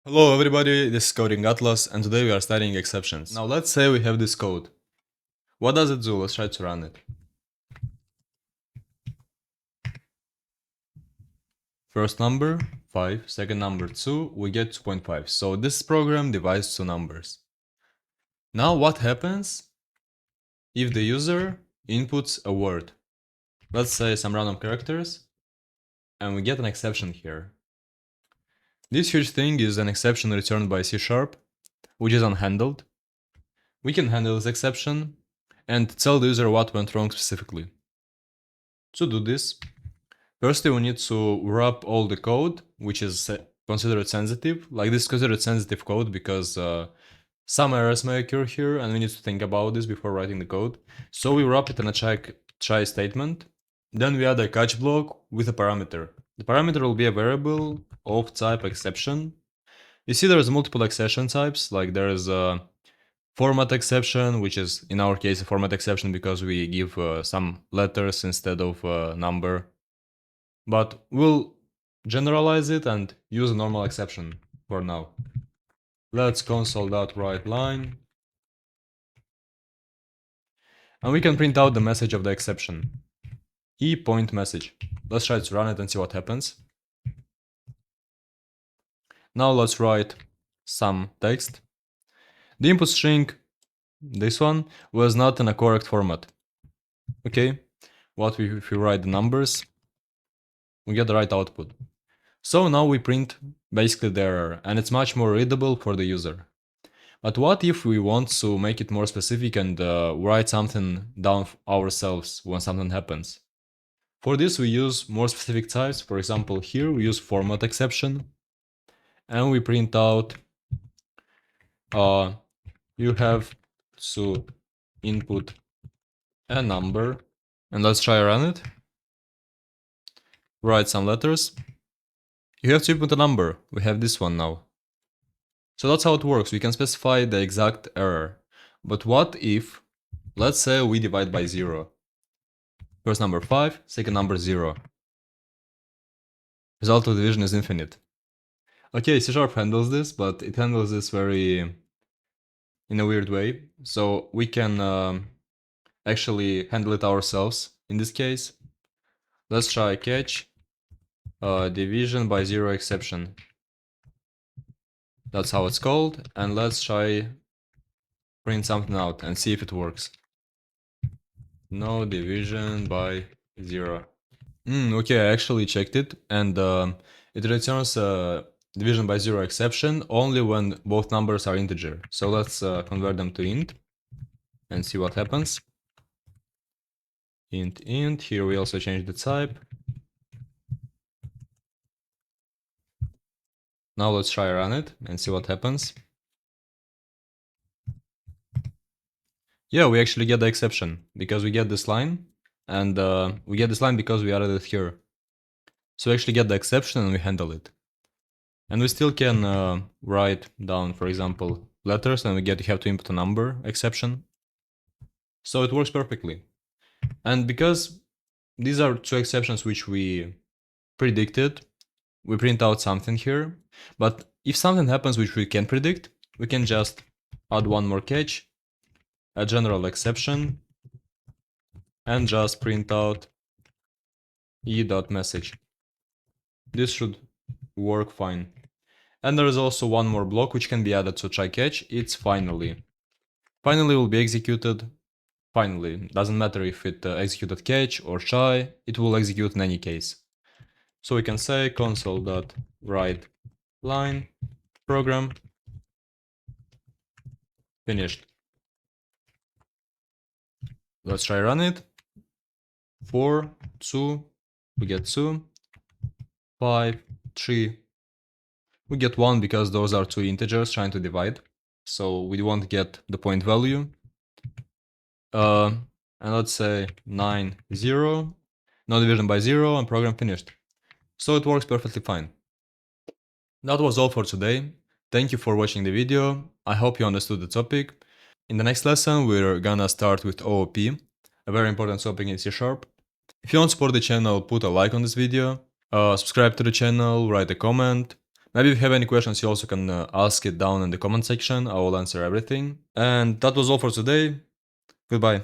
Hello everybody, this is Coding Atlas and today we are studying exceptions. Now let's say we have this code. What does it do? Let's try to run it. First number 5, second number 2, we get 2.5. So this program divides two numbers. Now what happens if the user inputs a word? Let's say some random characters and we get an exception here. This huge thing is an exception returned by C#, which is unhandled. We can handle this exception and tell the user what went wrong specifically. To do this, firstly we need to wrap all the code, which is considered sensitive. Like this is considered sensitive code because some errors may occur here and we need to think about this before writing the code. So we wrap it in a try statement. Then we add a catch block with a parameter. The parameter will be a variable of type exception. You see there's multiple exception types, like there's a format exception, which is in our case a format exception because we give some letters instead of a number. But we'll generalize it and use a normal exception for now. Let's console.writeLine. And we can print out the message of the exception. E-point message. Let's try to run it and see what happens. Now let's write some text. The input string, this one, was not in a correct format. Okay, if we write the numbers, we get the right output. So now we print basically the error, and it's much more readable for the user. But what if we want to make it more specific and write something down ourselves when something happens? For this we use more specific types. For example, here we use format exception, and we print out you have to input a number, and let's try run it. Write some letters. You have to input a number. We have this one now. So that's how it works. We can specify the exact error. But what if, let's say we divide by 0. First number 5, second number 0. Result of division is infinite. Okay, C# handles this, but it handles this in a weird way. So we can actually handle it ourselves in this case. Let's try catch division by 0 exception. That's how it's called. And let's try print something out and see if it works. No division by 0. Okay, I actually checked it, and it returns a division by 0 exception only when both numbers are integer. So let's convert them to int and see what happens. Int, here we also change the type. Now let's try run it and see what happens. Yeah, we actually get the exception because we get this line, and we get this line because we added it here. So we actually get the exception and we handle it. And we still can write down, for example, letters, and you have to input a number exception. So it works perfectly. And because these are two exceptions which we predicted, we print out something here. But if something happens which we can predict, we can just add one more catch, a general exception, and just print out e.message. This should work fine. And there is also one more block which can be added to try catch. It's finally. Finally will be executed. Finally, doesn't matter if it executed catch or try, it will execute in any case. So we can say console.writeLine program finished. Let's try run it. 4, 2, we get 2, 5, 3, we get 1 because those are two integers trying to divide. So we won't get the point value. And let's say 9, 0, no division by 0, and program finished. So it works perfectly fine. That was all for today. Thank you for watching the video. I hope you understood the topic. In the next lesson, we're gonna start with OOP, a very important topic in C#. If you want to support the channel, put a like on this video, subscribe to the channel, write a comment, Maybe if you have any questions, you also can ask it down in the comment section. I will answer everything. And that was all for today. Goodbye.